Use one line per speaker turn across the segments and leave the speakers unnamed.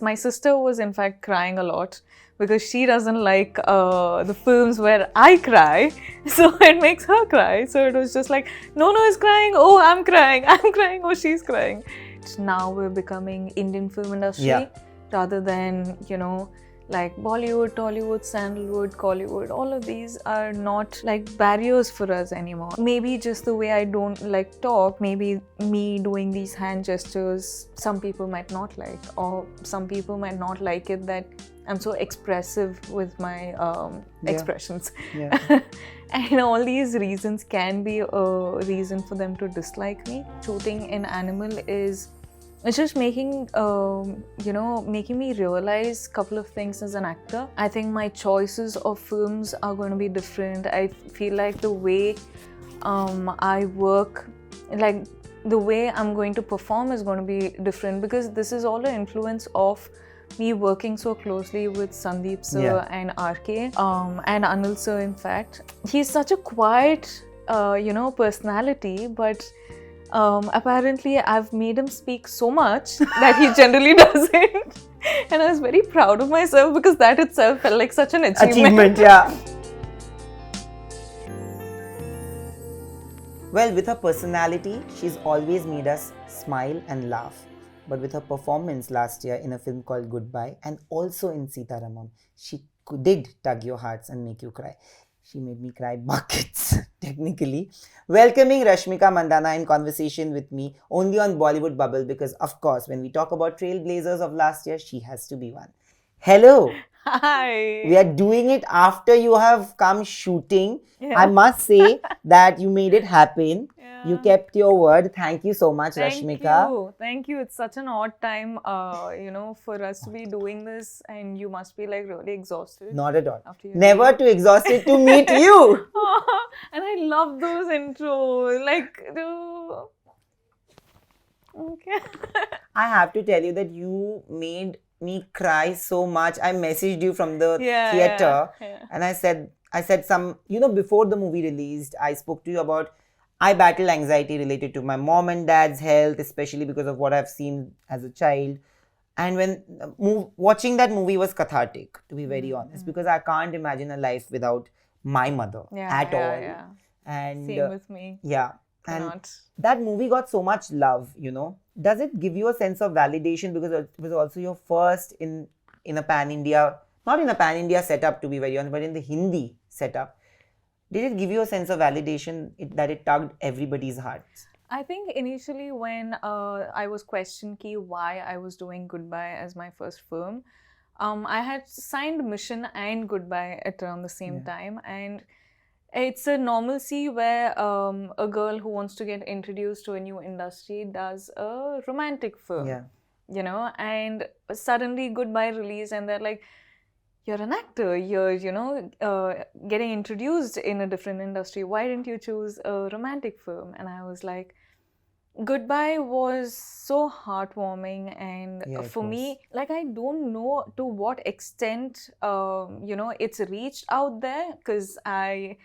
My sister was in fact crying a lot because she doesn't like the films where I cry, so it makes her cry. So it was just like, no is crying, oh I'm crying, I'm crying, oh she's crying. Now we're becoming Indian film industry rather than, like Bollywood, Tollywood, Sandalwood, Collywood, all of these are not like barriers for us anymore. Maybe just the way I don't like talk, maybe me doing these hand gestures, some people might not like, or some people might not like it that I'm so expressive with my expressions. And all these reasons can be a reason for them to dislike me. Shooting an animal it's just making me realize a couple of things as an actor. I think my choices of films are going to be different. I feel like the way I work, like the way I'm going to perform is going to be different, because this is all an influence of me working so closely with Sandeep sir and RK and Anil sir. In fact, he's such a quiet personality, but apparently I've made him speak so much that he generally doesn't. And I was very proud of myself because that itself felt like such an achievement.
Well, with her personality, she's always made us smile and laugh. But with her performance last year in a film called Goodbye and also in Sita Ramam, she did tug your hearts and make you cry. She made me cry buckets, technically. Welcoming Rashmika Mandanna in conversation with me only on Bollywood Bubble, because, of course, when we talk about trailblazers of last year, she has to be one. Hello.
Hi.
We are doing it after you have come shooting. I must say that you made it happen. You kept your word. Thank you so much, Rashmika.
Thank you. It's such an odd time, for us to be doing this, and you must be like really exhausted.
Not at all. Never too exhausted to meet you.
And I love those intros. Okay.
I have to tell you that you made me cry so much. I messaged you from the theater and I said some, before the movie released, I spoke to you about I battle anxiety related to my mom and dad's health, especially because of what I've seen as a child. And when watching that movie was cathartic, to be very honest, because I can't imagine a life without my mother at all. And
same with me.
And that movie got so much love, Does it give you a sense of validation, because it was also your first in a pan-India, not in a pan-India setup to be very honest, but in the Hindi setup? Did it give you a sense of validation that it tugged everybody's hearts?
I think initially when I was questioned why I was doing Goodbye as my first film, I had signed Mission and Goodbye at around the same time, and it's a normalcy where a girl who wants to get introduced to a new industry does a romantic film, and suddenly Goodbye released and they're like, you're an actor, you're, getting introduced in a different industry. Why didn't you choose a romantic film? And I was like, Goodbye was so heartwarming, and for me, like, I don't know to what extent, it's reached out there, because I'm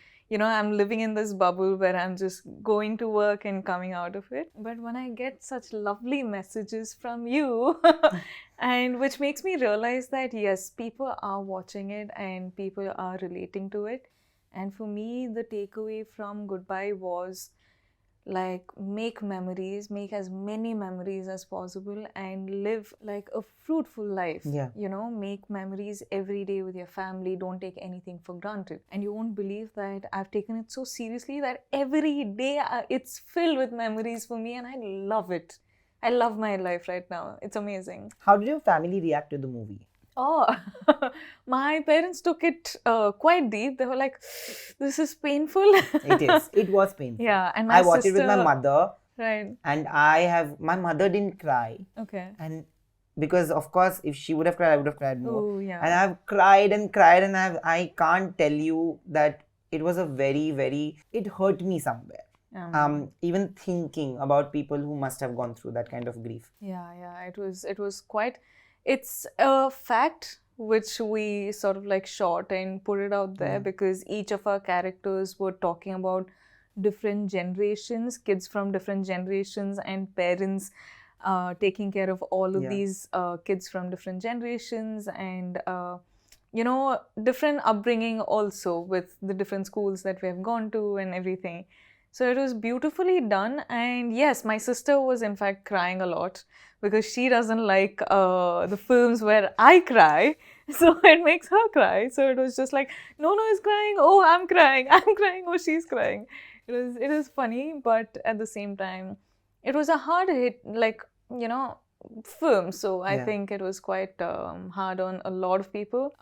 living in this bubble where I'm just going to work and coming out of it. But when I get such lovely messages from you, and which makes me realize that yes, people are watching it and people are relating to it. And for me, the takeaway from Goodbye was like, make memories, make as many memories as possible, and live like a fruitful life. Make memories every day with your family. Don't take anything for granted. And you won't believe that I've taken it so seriously that every day it's filled with memories for me, and I love it. I love my life right now. It's amazing.
How did your family react to the movie?
Oh, my parents took it quite deep. They were like, this is painful.
It is. It was painful.
And
I watched it with my mother.
Right.
And my mother didn't cry.
Okay.
And because, of course, if she would have cried, I would have cried more.
Oh, yeah.
And I've cried and cried, and I can't tell you that it was a very, very, it hurt me somewhere. Even thinking about people who must have gone through that kind of grief.
It was quite, it's a fact which we sort of like shot and put it out there, because each of our characters were talking about different generations, kids from different generations, and parents taking care of all of these kids from different generations and different upbringing also with the different schools that we have gone to and everything. So it was beautifully done. And yes, my sister was in fact crying a lot because she doesn't like the films where I cry. So it makes her cry. So it was just like, no is crying. Oh, I'm crying. I'm crying. Oh, she's crying. It is funny, but at the same time, it was a hard hit, film. So I think it was quite hard on a lot of people.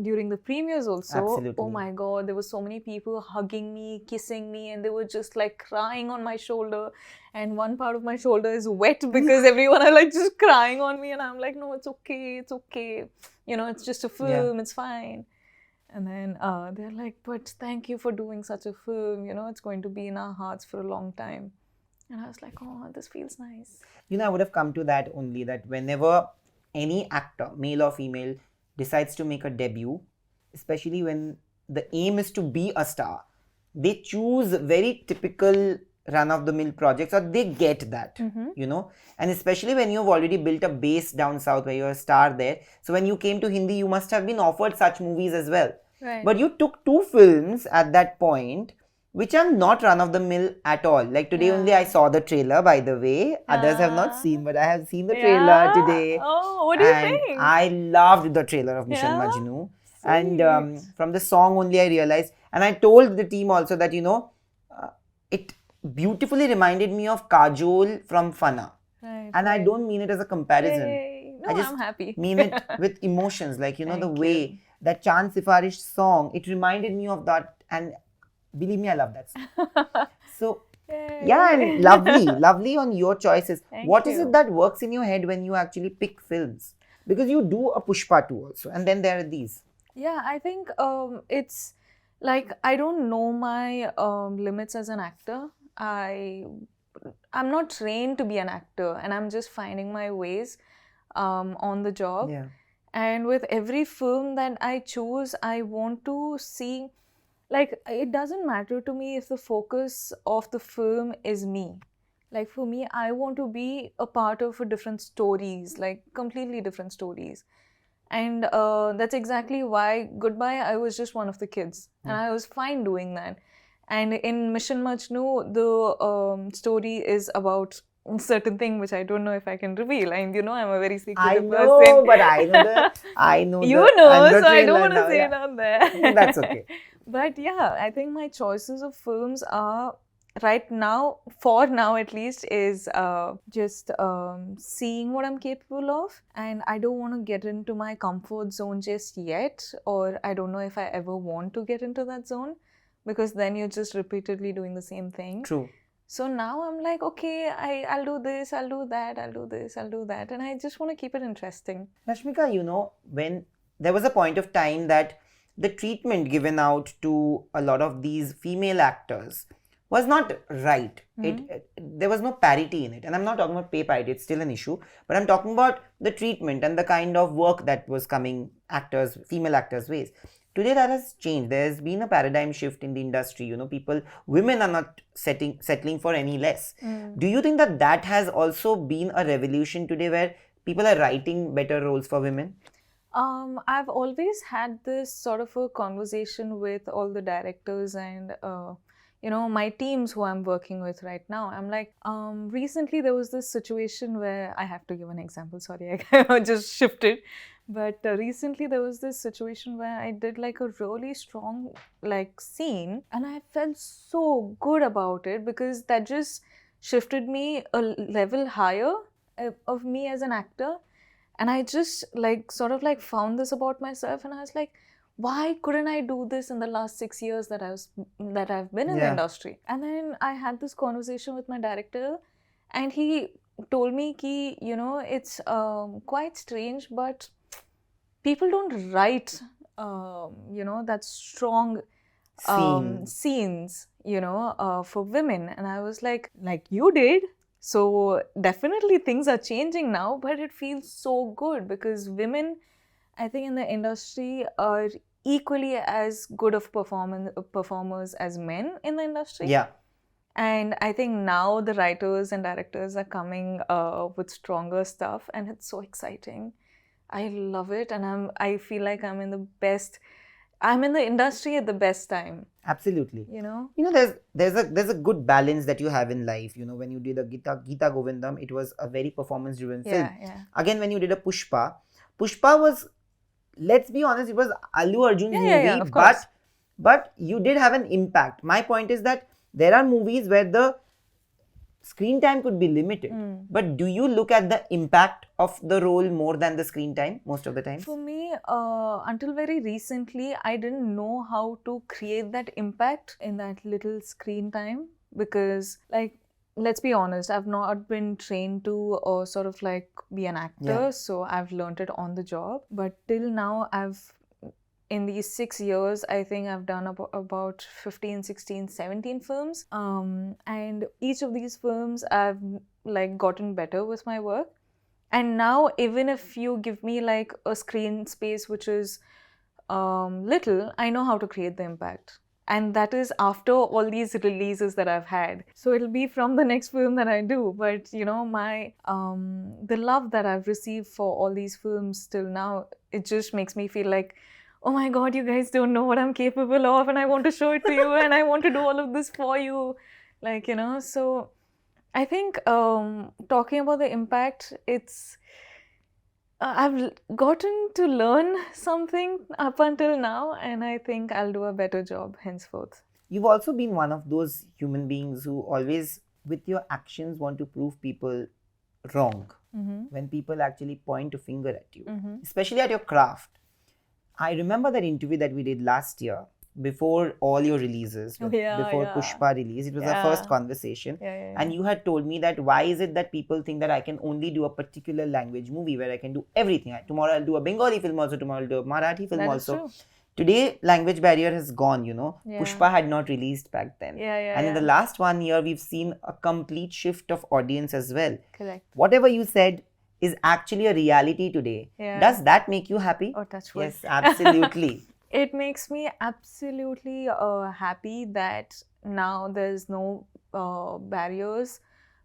During the premieres also,
Absolutely.
Oh my God, there were so many people hugging me, kissing me, and they were just like crying on my shoulder. And one part of my shoulder is wet because everyone are like just crying on me. And I'm like, no, it's okay. It's okay. It's just a film. It's fine. And then they're like, but thank you for doing such a film. It's going to be in our hearts for a long time. And I was like, oh, this feels nice.
I would have come to that only, that whenever any actor, male or female, decides to make a debut, especially when the aim is to be a star, they choose very typical run-of-the-mill projects, or they get that, and especially when you've already built a base down south where you're a star there. So when you came to Hindi, you must have been offered such movies as well.
Right.
But you took 2 films at that point which are not run-of-the-mill at all. Like today only I saw the trailer, by the way. Others have not seen, but I have seen the trailer today.
Oh, what do you think?
I loved the trailer of Mission Majnu.
Sweet.
And from the song only I realized, and I told the team also that, it beautifully reminded me of Kajol from Fana.
Right,
and I don't mean it as a comparison.
Yay. No,
I just
I'm happy.
mean it with emotions, like, the way that Chand Sifarish song, it reminded me of that, and believe me, I love that song. So, and lovely on your choices. What is it that works in your head when you actually pick films? Because you do a Pushpa 2 also, and then there are these.
Yeah, I think it's like, I don't know my limits as an actor. I'm not trained to be an actor, and I'm just finding my ways on the job.
Yeah.
And with every film that I choose, I want to see, like, it doesn't matter to me if the focus of the film is me. Like, for me, I want to be a part of a different stories, like completely different stories. And that's exactly why Goodbye, I was just one of the kids. And I was fine doing that. And in Mission Majnu, the story is about a certain thing which I don't know if I can reveal. And I'm a very secretive person.
I know, but I know
so I don't want to say it out there.
That's okay.
But yeah, I think my choices of films are, right now, for now at least, is just seeing what I'm capable of. And I don't want to get into my comfort zone just yet, or I don't know if I ever want to get into that zone, because then you're just repeatedly doing the same thing.
True.
So now I'm like, okay, I'll do this, I'll do that, I'll do this, I'll do that. And I just want to keep it interesting.
Rashmika, when there was a point of time that the treatment given out to a lot of these female actors was not right. There was no parity in it. And I'm not talking about pay parity, it's still an issue. But I'm talking about the treatment and the kind of work that was coming female actors' ways. Today that has changed. There's been a paradigm shift in the industry. Women are not settling for any less. Do you think that has also been a revolution today, where people are writing better roles for women?
I've always had this sort of a conversation with all the directors and my teams who I'm working with right now. I'm like, recently there was this situation where, I have to give an example, sorry, I just shifted. But recently there was this situation where I did like a really strong scene, and I felt so good about it, because that just shifted me a level higher of me as an actor. And I just found this about myself, and I was like, why couldn't I do this in the last 6 years that I've been in the industry? And then I had this conversation with my director, and he told me ki, it's quite strange, but people don't write that strong scenes for women. And I was like you did. So definitely things are changing now, but it feels so good, because women, I think, in the industry are equally as good of performers as men in the industry.
Yeah.
And I think now the writers and directors are coming with stronger stuff, and it's so exciting. I love it, and I feel like I'm in the industry at the best time.
Absolutely.
You know,
there's a good balance that you have in life. When you did a Gita Govindam, it was a very performance driven film.
Yeah.
Again, when you did a Pushpa was, let's be honest, it was Allu Arjun's movie,
yeah, of course.
but you did have an impact. My point is that there are movies where the screen time could be limited, but do you look at the impact of the role more than the screen time most of the time?
For me, until very recently, I didn't know how to create that impact in that little screen time, because, like, let's be honest, I've not been trained to sort of like be an actor, so I've learned it on the job. But till now, in these 6 years, I think I've done about 15, 16, 17 films. And each of these films, I've like gotten better with my work. And now, even if you give me like a screen space which is little, I know how to create the impact. And that is after all these releases that I've had. So it'll be from the next film that I do. But my the love that I've received for all these films till now, it just makes me feel like, oh my God, you guys don't know what I'm capable of, and I want to show it to you, and I want to do all of this for you. Like, so I think talking about the impact, I've gotten to learn something up until now, and I think I'll do a better job henceforth.
You've also been one of those human beings who always, with your actions, want to prove people wrong. When people actually point a finger at you, especially at your craft. I remember that interview that we did last year before all your releases, before Pushpa release. It was our first conversation. And you had told me that why is it that people think that I can only do a particular language movie where I can do everything. Tomorrow I'll do a Bengali film also, tomorrow I'll do a Marathi film also.
True.
Today, language barrier has gone, Pushpa had not released back then. And in the last 1 year, we've seen a complete shift of audience as well.
Correct.
Whatever you said is actually a reality today. Does that make you happy?
Oh, touch wood.
Yes, absolutely.
It makes me absolutely happy that now there's no barriers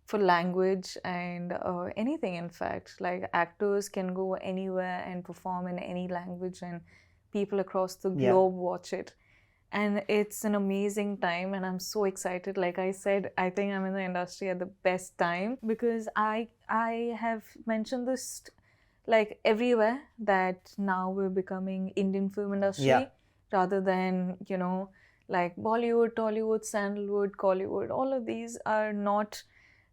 for language and anything, in fact. Like, actors can go anywhere and perform in any language, and people across the globe watch it. And it's an amazing time, and I'm so excited. Like I said, I think I'm in the industry at the best time, because I have mentioned this like everywhere, that now we're becoming Indian film industry rather than, like Bollywood, Tollywood, Sandalwood, Collywood. All of these are not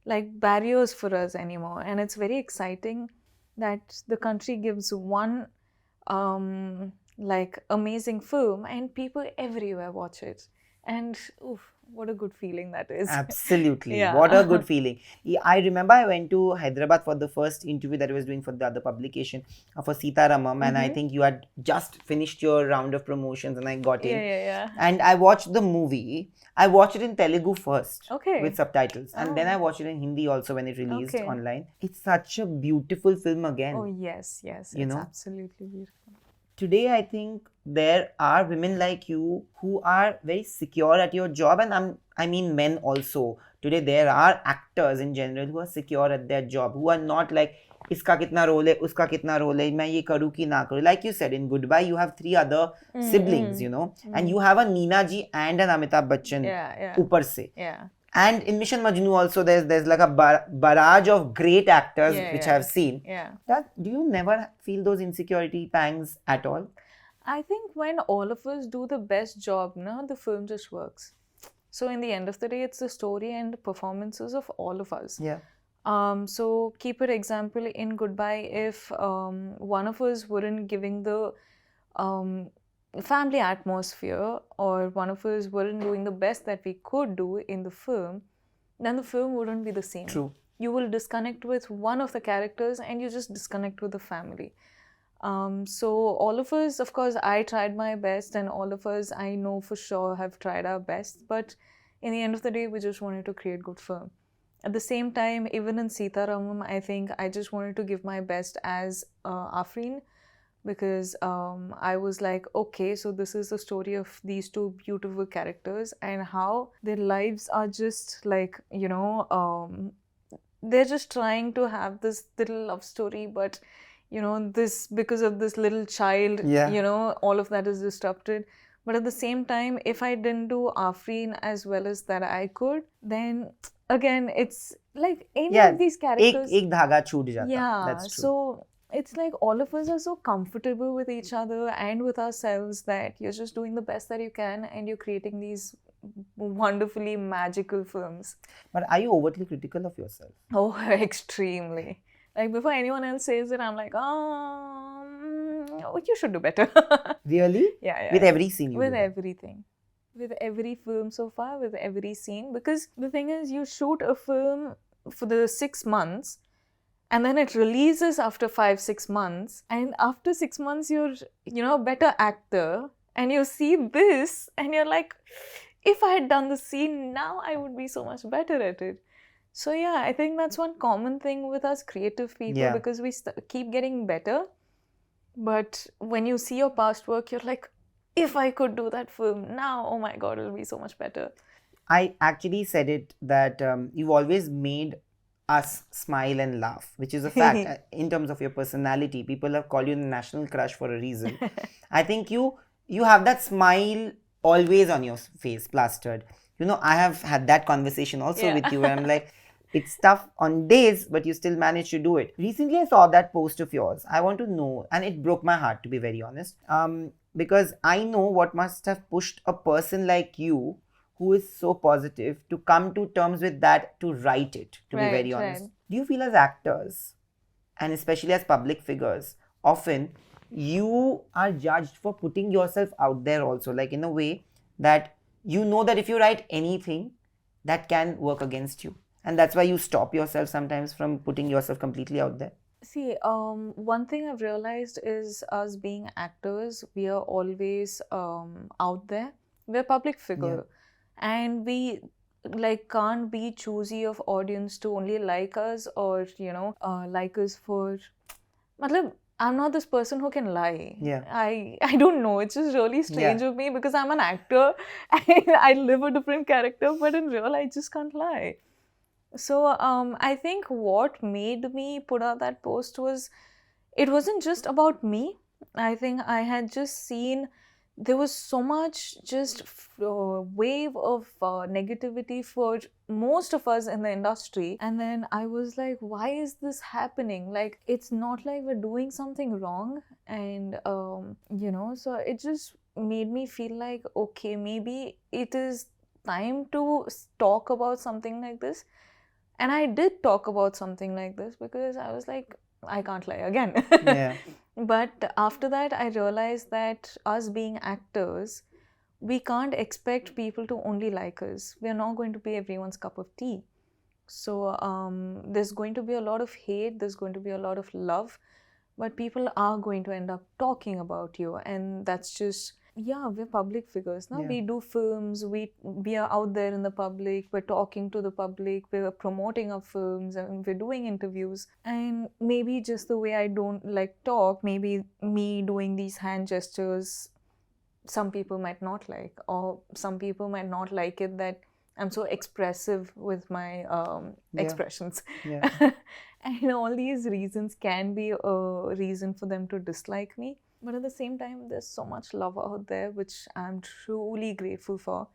like barriers for us anymore. And it's very exciting that the country gives one like amazing film and people everywhere watch it. And oof, what a good feeling that is.
Absolutely. What a good feeling. I remember I went to Hyderabad for the first interview that I was doing for the other publication for Sita Ramam, and I think you had just finished your round of promotions and I got in. And I watched the movie. I watched it in Telugu first with subtitles, and then I watched it in Hindi also when it released online. It's such a beautiful film again.
Oh yes, it's absolutely beautiful.
Today, I think there are women like you who are very secure at your job, and I mean men also. Today, there are actors in general who are secure at their job, who are not like, iska kitna role hai, uska kitna role hai, main ye karu ki na karu. Like you said, in Goodbye, you have 3 other siblings, and you have a Neena ji and an Amitabh Bachchan upar se. And in Mission Majnu also, there's like a barrage of great actors which I've seen. Do you never feel those insecurity pangs at all?
I think when all of us do the best job, the film just works. So in the end of the day, it's the story and performances of all of us. So keep it example in Goodbye, if one of us weren't giving the family atmosphere, or one of us weren't doing the best that we could do in the film, then the film wouldn't be the same.
True.
You will disconnect with one of the characters and you just disconnect with the family. So all of us, of course, I tried my best, and all of us, I know for sure, have tried our best. But in the end of the day, we just wanted to create good film. At the same time, even in Sita Ramam, I think I just wanted to give my best as Afreen, because I was like, okay, so this is the story of these two beautiful characters and how their lives are just like, they're just trying to have this little love story, but this, because of this little child, all of that is disrupted. But at the same time, if I didn't do Afreen as well as that I could, then again, it's like any of these characters.
Ek dhaga chhoot jata.
Yeah,
that's true.
So it's like all of us are so comfortable with each other and with ourselves that you're just doing the best that you can and you're creating these wonderfully magical films.
But are you overtly critical of yourself?
Oh, extremely. Like before anyone else says it, I'm like, you should do better.
Really?
Yeah.
With every scene you
With
do
everything. With every film so far, with every scene. Because the thing is, you shoot a film for the 6 months and then it releases after 5-6 months. And after 6 months, you're, a better actor. And you see this and you're like, if I had done the scene now, I would be so much better at it. So yeah, I think that's one common thing with us creative people, because we keep getting better. But when you see your past work, you're like, if I could do that film now, oh my God, it'll be so much better.
I actually said it that you've always made us smile and laugh, which is a fact. In terms of your personality, people have called you the national crush for a reason. I think you have that smile always on your face, plastered. I have had that conversation also with you where I'm like, it's tough on days, but you still manage to do it. Recently, I saw that post of yours. I want to know, and it broke my heart, to be very honest, because I know what must have pushed a person like you, who is so positive, to come to terms with that, to write it, to be very honest. Do you feel as actors, and especially as public figures, often you are judged for putting yourself out there also, like in a way that that if you write anything, that can work against you? And that's why you stop yourself sometimes from putting yourself completely out there?
See, one thing I've realized is us being actors, we are always out there. We're public figure. And we can't be choosy of audience to only like us or, like us for... I'm not this person who can lie. I don't know. It's just really strange of me because I'm an actor and I live a different character, but in real, I just can't lie. So I think what made me put out that post was, it wasn't just about me. I think I had just seen there was so much just wave of negativity for most of us in the industry. And then I was like, why is this happening? Like, it's not like we're doing something wrong. And, so it just made me feel like, okay, maybe it is time to talk about something like this. And I did talk about something like this because I was like, I can't lie again. But after that, I realized that us being actors, we can't expect people to only like us. We're not going to be everyone's cup of tea. So there's going to be a lot of hate, there's going to be a lot of love, but people are going to end up talking about you. And that's just... we're public figures now. We do films, we are out there in the public, we're talking to the public, we're promoting our films, and we're doing interviews. And maybe just the way I don't talk, maybe me doing these hand gestures, some people might not like, or some people might not like it that I'm so expressive with my expressions. And all these reasons can be a reason for them to dislike me. But at the same time, there's so much love out there, which I'm truly grateful for.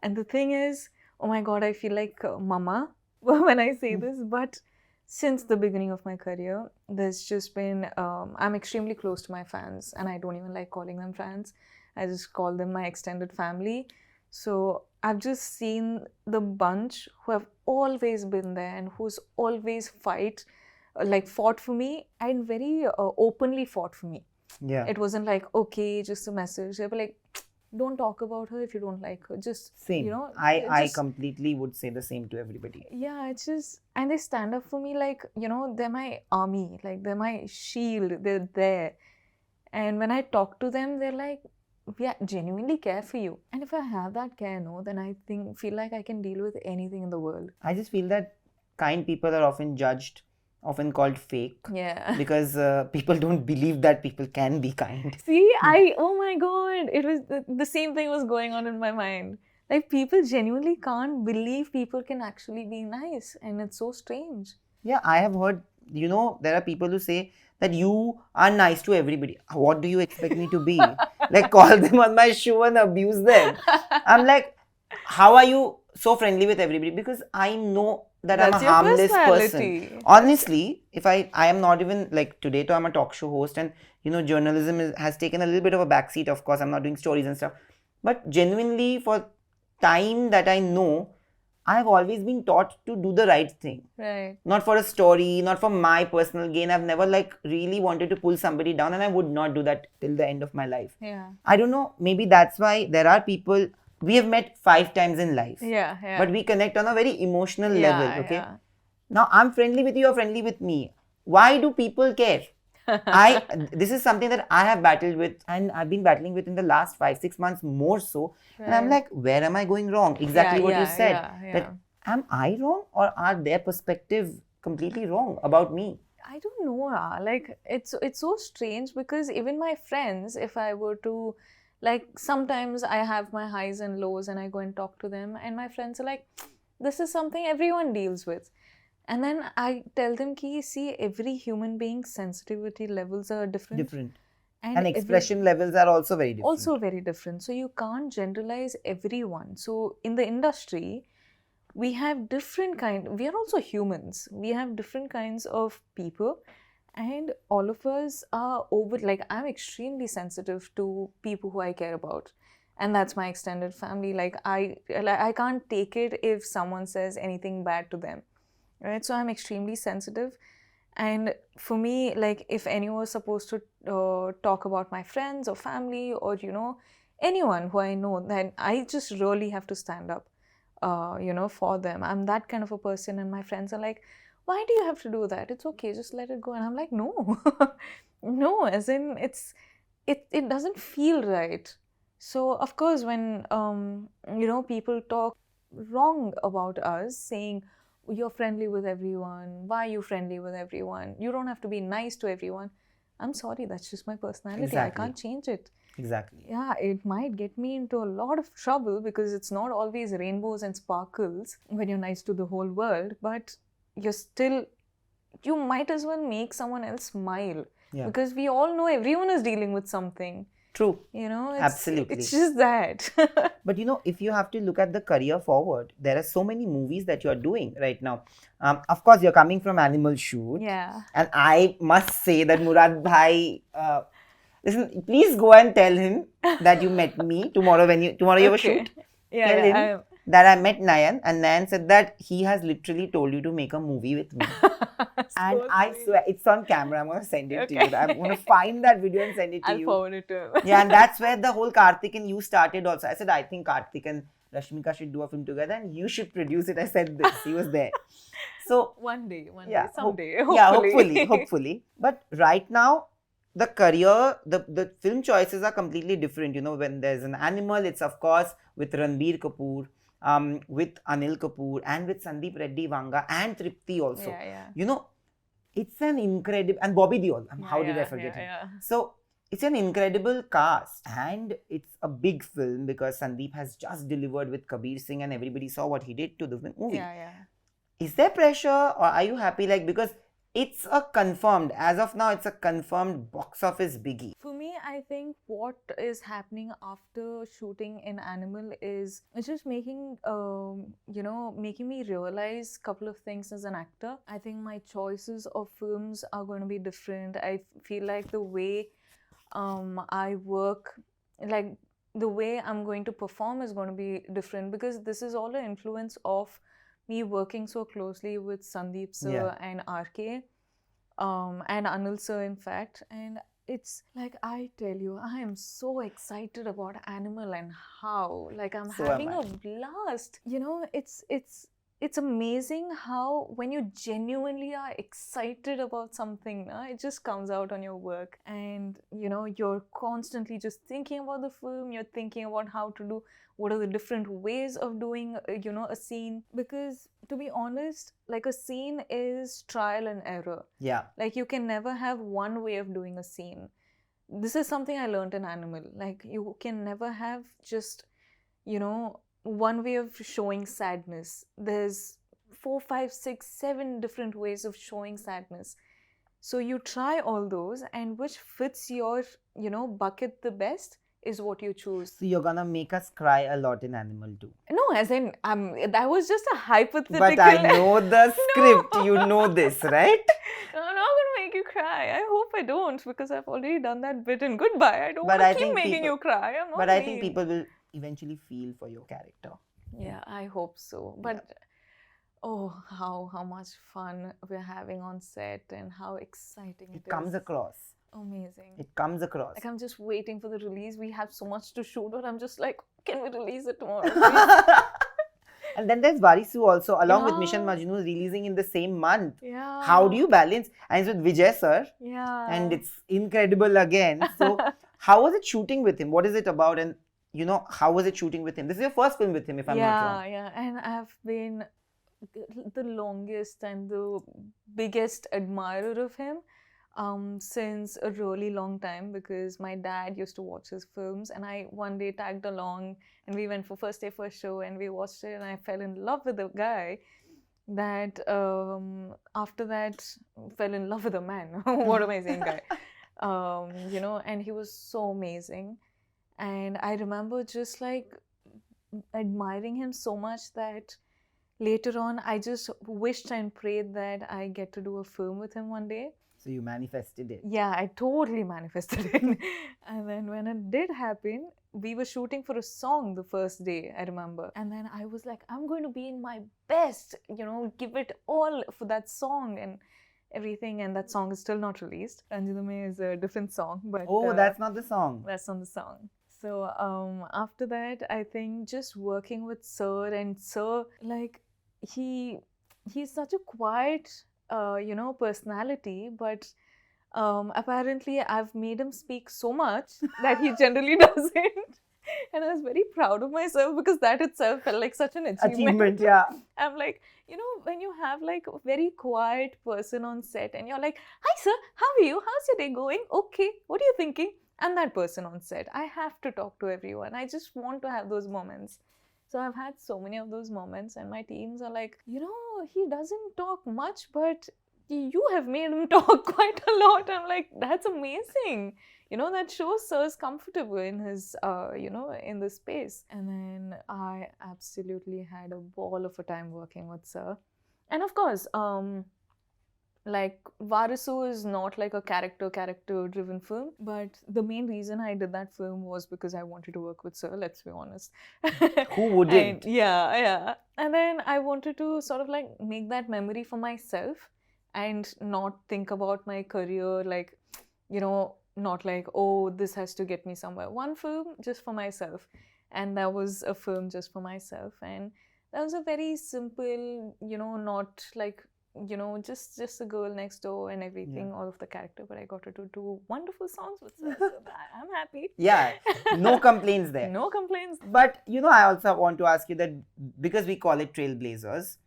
And the thing is, oh my God, I feel like mama when I say this, but since the beginning of my career, there's just been, I'm extremely close to my fans, and I don't even like calling them fans. I just call them my extended family. So I've just seen the bunch who have always been there and who's always fought for me, and very openly fought for me. It wasn't like, okay, just a message. They were like, don't talk about her if you don't like her. Just,
same. I completely would say the same to everybody.
It's just, and they stand up for me like, they're my army, like they're my shield, they're there. And when I talk to them, they're like, we genuinely care for you. And if I have that care, then I feel like I can deal with anything in the world.
I just feel that kind people are often judged often called fake.
Yeah.
Because people don't believe that people can be kind.
See, oh my God, it was the same thing was going on in my mind. Like, people genuinely can't believe people can actually be nice, and it's so strange.
Yeah, I have heard, there are people who say that you are nice to everybody. What do you expect me to be? Like, call them on my shoe and abuse them. I'm like, how are you so friendly with everybody? Because I know that I'm a harmless person. Honestly, if I am not even, like, today, I'm a talk show host, and journalism has taken a little bit of a backseat. Of course, I'm not doing stories and stuff, but genuinely, for time that I know, I've always been taught to do the right thing.
Right.
Not for a story, not for my personal gain. I've never really wanted to pull somebody down, and I would not do that till the end of my life.
Yeah.
I don't know, maybe that's why there are people we have met 5 times in life.
Yeah.
But we connect on a very emotional level, okay? Yeah. Now I'm friendly with you, you're friendly with me. Why do people care? This is something that I have battled with, and I've been battling with in the last 5-6 months more so. Right. And I'm like, where am I going wrong? Exactly what you said. That am I wrong, or are their perspective completely wrong about me?
I don't know. Like, it's so strange, because even my friends, if I were to, like, sometimes I have my highs and lows and I go and talk to them, and my friends are like, this is something everyone deals with. And then I tell them, see, every human being's sensitivity levels are different.
And expression levels are also very different.
So you can't generalize everyone. So in the industry, we have we are also humans. We have different kinds of people, and all of us are I'm extremely sensitive to people who I care about. And that's my extended family. I can't take it if someone says anything bad to them. Right? So I'm extremely sensitive. And for me, like, if anyone was supposed to talk about my friends or family or, anyone who I know, then I just really have to stand up, for them. I'm that kind of a person. And my friends are like, why do you have to do that? It's okay, just let it go. And I'm like, no, no, as in it doesn't feel right. So, of course, when, people talk wrong about us, saying, you're friendly with everyone, why are you friendly with everyone? You don't have to be nice to everyone. I'm sorry, that's just my personality. Exactly. I can't change it.
Exactly.
Yeah, it might get me into a lot of trouble, because it's not always rainbows and sparkles when you're nice to the whole world, but you might as well make someone else smile. Yeah. Because we all know everyone is dealing with something.
True.
Absolutely. It's just that.
But if you have to look at the career forward, there are so many movies that you are doing right now. Of course, you're coming from Animal Shoot.
Yeah.
And I must say that Murad Bhai, listen, please go and tell him that you met me tomorrow you have a shoot.
Yeah,
tell him that I met Nayan, and Nayan said that he has literally told you to make a movie with me. And I swear, it's on camera. I'm going to send it to you. I'm going to find that video and send it to you.
I'll forward it to him.
Yeah, and that's where the whole Kartik and you started also. I said, I think Kartik and Rashmika should do a film together and you should produce it. I said this. He was there. So
one day, someday.
Hopefully. But right now, the career, the film choices are completely different. When there's an animal, it's of course with Ranbir Kapoor, with Anil Kapoor, and with Sandeep Reddy Vanga and Tripti also.
Yeah.
It's an incredible, and Bobby Deol. How did I forget him?
Yeah.
So it's an incredible cast, and it's a big film because Sandeep has just delivered with Kabir Singh, and everybody saw what he did to the movie.
Yeah.
Is there pressure, or are you happy? Because it's a confirmed, as of now, it's a confirmed box office biggie.
For me, I think what is happening after shooting in Animal is it's just making me realize a couple of things as an actor. I think my choices of films are going to be different. I feel like the way I work, like the way I'm going to perform is going to be different, because this is all an influence of me working so closely with Sandeep sir and RK and Anil sir, in fact. And it's like, I tell you, I am so excited about Animal and how, like, I'm having a blast. it's amazing how when you genuinely are excited about something, it just comes out on your work. And, you're constantly just thinking about the film, you're thinking about how to do, what are the different ways of doing, a scene. Because to be honest, like a scene is trial and error.
Yeah.
Like you can never have one way of doing a scene. This is something I learned in Animal. Like you can never have just, one way of showing sadness. There's 4, 5, 6, 7 different ways of showing sadness. So you try all those, and which fits your, bucket the best is what you choose.
So you're gonna make us cry a lot in Animal too.
No, as in, that was just a hypothetical.
But I know the script. No. You know this, right?
No, I'm not gonna make you cry. I hope I don't, because I've already done that bit in Goodbye. I don't want to keep making you cry. I'm not.
But I think people will eventually feel for your character.
Yeah, I hope so. But oh, how much fun we're having on set, and how exciting it is.
It comes across.
Amazing.
It comes across.
Like, I'm just waiting for the release. We have so much to shoot, but I'm just like, can we release it tomorrow?
And then there's Varisu also, along with Mission Majnu, releasing in the same month.
Yeah.
How do you balance? And it's with Vijay sir.
Yeah.
And it's incredible again. So, how was it shooting with him? What is it about? And, how was it shooting with him? This is your first film with him, if I'm not wrong.
Yeah. And I've been the longest and the biggest admirer of him since a really long time, because my dad used to watch his films, and I one day tagged along, and we went for first day first show, and we watched it, and I fell in love with the guy. That after that fell in love with a man. What an amazing guy. And he was so amazing. And I remember just like admiring him so much that later on I just wished and prayed that I get to do a film with him one day.
So you manifested it.
Yeah, I totally manifested it. And then when it did happen, we were shooting for a song the first day, I remember. And then I was like, I'm going to be in my best, give it all for that song and everything. And that song is still not released. Anjudame is a different song. But
that's not the song.
That's not the song. So after that, I think just working with Sir, and Sir, like, he's such a quiet, personality, but apparently I've made him speak so much that he generally doesn't. And I was very proud of myself, because that itself felt like such an achievement.
Yeah.
I'm like, when you have like a very quiet person on set and you're like, hi sir, how are you? How's your day going? Okay, what are you thinking? And that person on set, I have to talk to everyone. I just want to have those moments. So I've had so many of those moments, and my teams are like, he doesn't talk much, but you have made him talk quite a lot. I'm like, that's amazing. That shows Sir's comfortable in his, in the space. And then I absolutely had a ball of a time working with Sir. And of course, like, Varisu is not like a character-driven film, but the main reason I did that film was because I wanted to work with Sir, let's be honest.
Who wouldn't?
Yeah. And then I wanted to sort of like make that memory for myself and not think about my career, like, not like, oh, this has to get me somewhere. One film just for myself. And that was a film just for myself. And that was a very simple, not like, just a girl next door and everything, all of the character, but I got to do wonderful songs with Sir, so I'm happy.
Yeah, no complaints there.
No complaints.
But, I also want to ask you that, because we call it Trailblazers,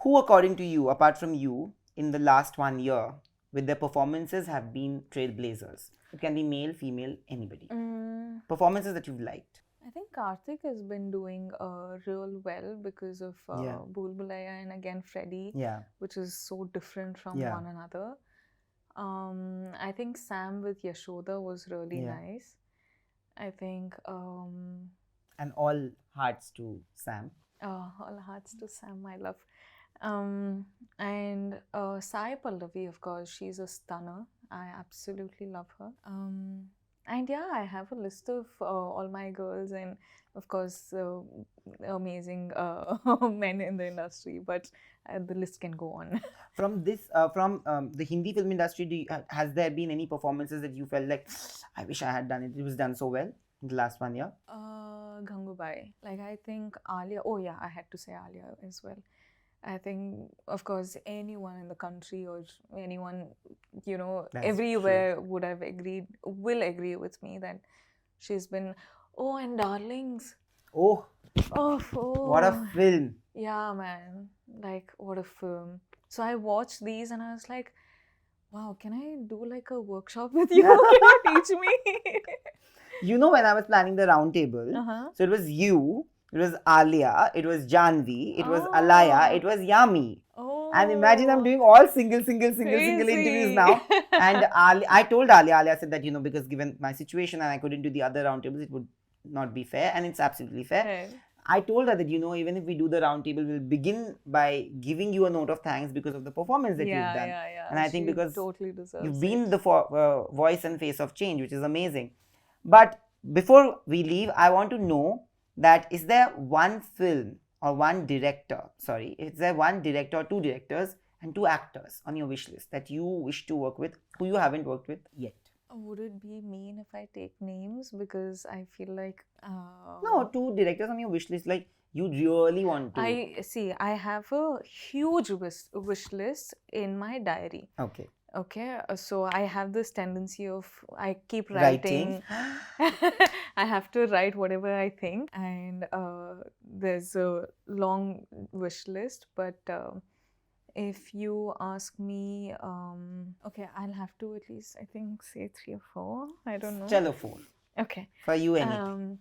who, according to you, apart from you, in the last 1 year, with their performances have been trailblazers? It can be male, female, anybody. Performances that you've liked.
I think Kartik has been doing real well because of Bhool Bhulaiya and again Freddy, which is so different from one another. I think Sam with Yashoda was really nice. I think...
and all hearts to Sam.
All hearts to Sam, my love. And Sai Pallavi, of course, she's a stunner. I absolutely love her. And yeah, I have a list of all my girls and, of course, amazing men in the industry. But the list can go on.
From the Hindi film industry, has there been any performances that you felt like, I wish I had done it? It was done so well in the last 1 year.
Gangubai. Like, I think Alia. Oh yeah, I had to say Alia as well. I think, of course, anyone in the country or anyone,
That's
everywhere will agree with me that she's been. Oh, and Darlings.
Oh,
Oh,
what a film.
Yeah, man. Like, what a film. So I watched these and I was like, wow, can I do like a workshop with you? Can you teach me?
When I was planning the round table, so it was you, it was Alia, it was Janvi, it was Alia, it was Yami.
Oh.
And imagine I'm doing all single interviews now. And I told Alia said that, because given my situation and I couldn't do the other round tables, it would not be fair. And it's absolutely fair.
Right.
I told her that, even if we do the round table, we'll begin by giving you a note of thanks because of the performance that you've done.
Yeah.
And I think because
totally deserves
you've been the voice and face of change, which is amazing. But before we leave, I want to know that is there one film or one director, is there one director or two directors and two actors on your wish list that you wish to work with, who you haven't worked with yet?
Would it be mean if I take names? Because I feel like...
No, two directors on your wish list, like you really want to...
I have a huge wish list in my diary.
Okay.
So I have this tendency of, I keep writing. I have to write whatever I think. And there's a long wish list, but... if you ask me, I'll have to at least, I think, say 3 or 4. I don't know.
Chalo 4.
Okay.
For you, anything.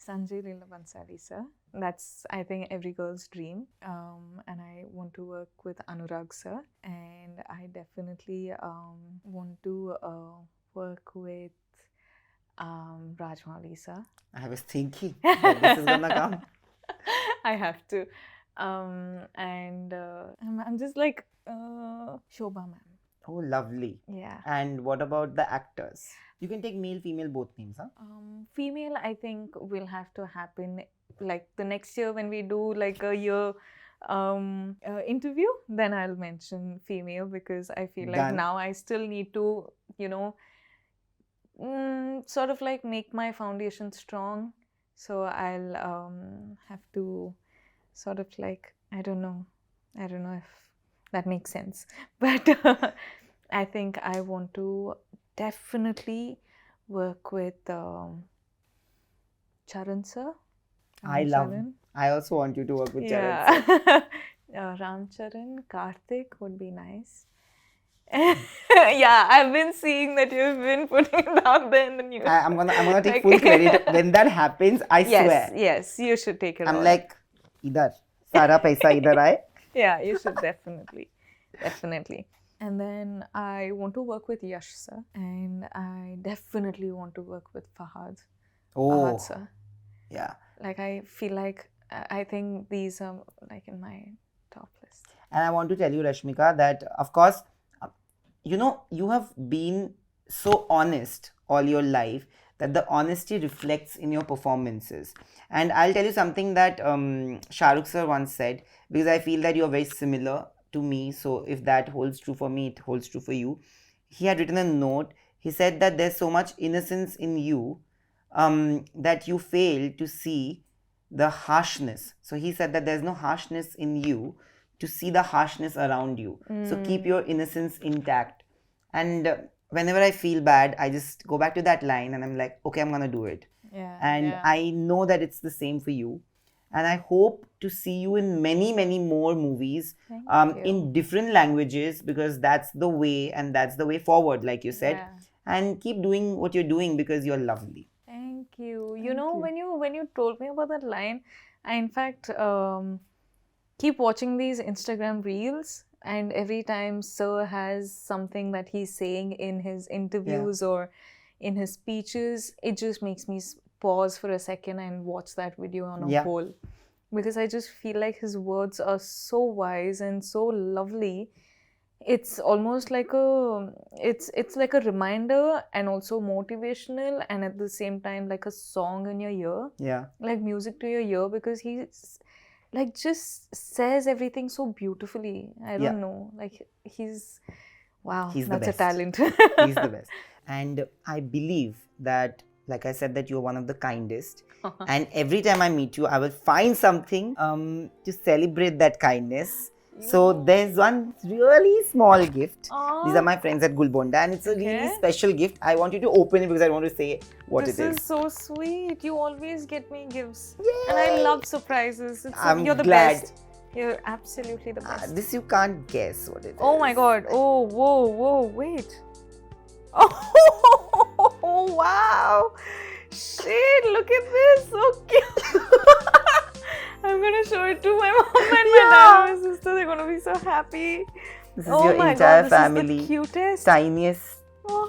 Sanjay Leela Bansali, sir. That's, I think, every girl's dream. And I want to work with Anurag, sir. And I definitely want to work with Rajmouli, sir.
I was thinking that this is gonna come.
I have to. And I'm just like Shobha ma'am.
Oh, lovely.
Yeah.
And what about the actors? You can take male, female, both names, huh?
Female, I think, will have to happen like the next year when we do like a year interview. Then I'll mention female because I feel like now I still need to, sort of like make my foundation strong. So I'll have to sort of like, I don't know if that makes sense, but I think I want to definitely work with Charan sir.
I also want you to work with Charan sir.
Ram Charan, Kartik would be nice. Yeah, I've been seeing that you've been putting it out there in the news.
I'm gonna take full credit when that happens. I swear.
Yes, you should take it.
I'm like, idhar sara paisa idhar aaye.
Yeah, you should definitely. And then I want to work with Yash sir, and I definitely want to work with Fahad. Fahad sir.
Yeah.
Like I feel like I think these are like in my top list.
And I want to tell you, Rashmika, that of course, you have been so honest all your life that the honesty reflects in your performances. And I'll tell you something that Shah Rukh sir once said, because I feel that you're very similar to me. So if that holds true for me, it holds true for you. He had written a note. He said that there's so much innocence in you that you fail to see the harshness. So he said that there's no harshness in you to see the harshness around you. So keep your innocence intact. And whenever I feel bad, I just go back to that line and I'm like, okay, I'm gonna do it. I know that it's the same for you. And I hope to see you in many, many more movies in different languages, because that's the way, and that's the way forward, like you said. And keep doing what you're doing because you're lovely.
Thank you. When you told me about that line, I in fact keep watching these Instagram reels, and every time Sir has something that he's saying in his interviews or in his speeches, it just makes me pause for a second and watch that video on a whole, because I just feel like his words are so wise and so lovely. It's almost like it's like a reminder and also motivational, and at the same time like a song in your ear, like music to your ear, because he's like just says everything so beautifully. I don't know, like he's
He's
that's
the
a talent.
He's the best. And I believe that like I said, that you're one of the kindest. And every time I meet you, I will find something to celebrate that kindness. So there's one really small gift.
Aww.
These are my friends at Gulbonda, and it's a really special gift. I want you to open it because I want to say what it is.
This is so sweet. You always get me gifts.
Yay.
And I love surprises. You're the
glad.
best. You're absolutely the best.
This you can't guess what it is.
Oh my god. Oh, whoa, wait. Oh, wow. Shit, look at this. So cute. I'm gonna show it to my mom and my dad and my sister. They're gonna be so happy.
This is your entire family.
This is the cutest.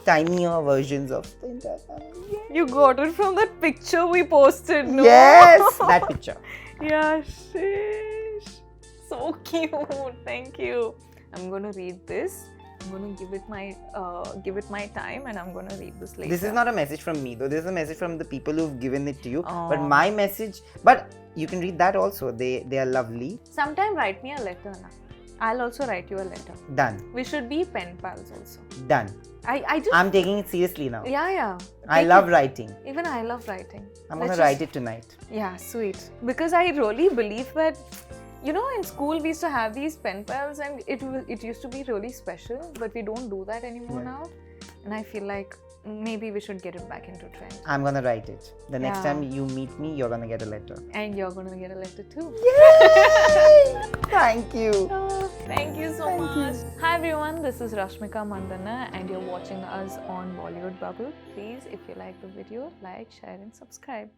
Tinier versions of the entire family. Yay.
You got it from that picture we posted, no?
Yes, that picture.
Yeah, sheesh. So cute. Thank you. I'm gonna read this. I'm gonna give it my time, and I'm gonna read this later.
This is not a message from me though. This is a message from the people who've given it to you. But my message, but you can read that also. They are lovely.
Sometime write me a letter, na. I'll also write you a letter.
Done.
We should be pen pals also.
Done.
I'm
taking it seriously now.
Yeah.
I love writing.
Even I love writing.
I'm gonna write it tonight.
Yeah, sweet. Because I really believe that, you know, in school we used to have these pen pals and it used to be really special, but we don't do that anymore now. And I feel like maybe we should get it back into trend.
I'm gonna write it. The next time you meet me, you're gonna get a letter.
And you're gonna get a letter too.
Yay! Thank you.
Thank you so much. Hi everyone, this is Rashmika Mandanna and you're watching us on Bollywood Bubble. Please, if you like the video, like, share and subscribe.